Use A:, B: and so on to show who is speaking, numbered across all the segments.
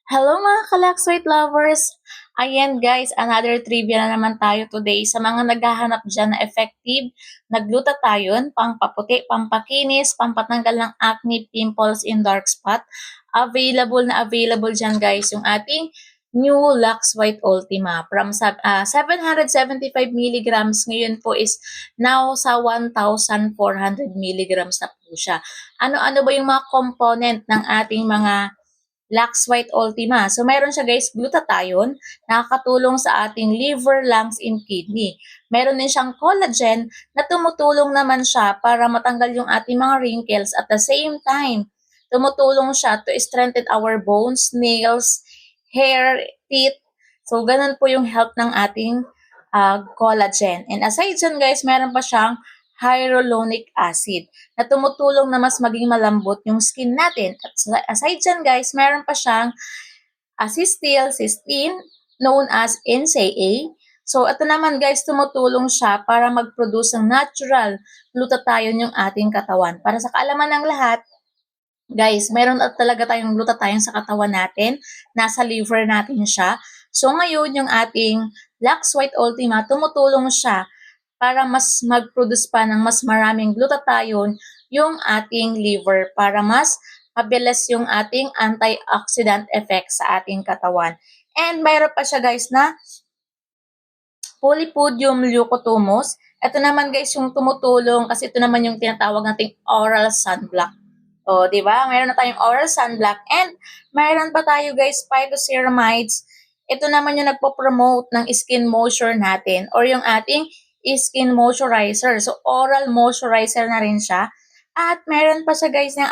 A: Hello mga ka-Luxweight lovers! Ayan guys, another trivia na naman tayo today sa mga naghahanap dyan na effective na glutathione, pampaputi, pampakinis, pampatanggal ng acne, pimples, and dark spot. Available dyan guys yung ating new Lux White Ultima from 775 milligrams ngayon po is now sa 1,400 milligrams na po siya. Ano-ano ba yung mga component ng ating mga Lux White Ultima. So, meron siya guys, glutathione, nakakatulong sa ating liver, lungs, and kidney. Meron din siyang collagen na tumutulong naman siya para matanggal yung ating mga wrinkles at the same time, tumutulong siya to strengthen our bones, nails, hair, teeth. So, ganun po yung help ng ating collagen. And aside dyan guys, meron pa siyang hyaluronic acid na tumutulong na mas maging malambot yung skin natin. At aside dyan guys, meron pa siyang acetylcysteine known as NSAA. So ito naman guys, tumutulong siya para mag-produce ng natural glutathione yung ating katawan. Para sa kaalaman ng lahat, guys, meron at talaga tayong glutathione sa katawan natin. Nasa liver natin siya. So ngayon, yung ating Lux White Ultima, tumutulong siya para mas mag-produce pa ng mas maraming glutathione yung ating liver para mas mabilis yung ating antioxidant effect sa ating katawan. And mayroon pa siya guys na Polypodium leucotomus. Ito naman guys yung tumutulong kasi ito naman yung tinatawag nating oral sunblock. O, di ba? Mayroon na tayong oral sunblock and mayroon pa tayo guys phytoceramides. Ito naman yung nagpo-promote ng skin moisture natin or yung ating skin moisturizer. So, oral moisturizer na rin siya. At meron pa siya guys ng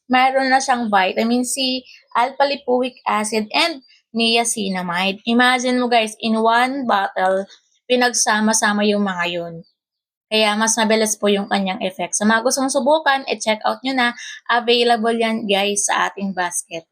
A: meron na siyang vitamin C, alpha-lipoic acid, and niacinamide. Imagine mo guys, in one bottle, pinagsama-sama yung mga yun. Kaya mas mabilis po yung kanyang effect. Sa mga gustong subukan, check out nyo na. Available yan guys sa ating basket.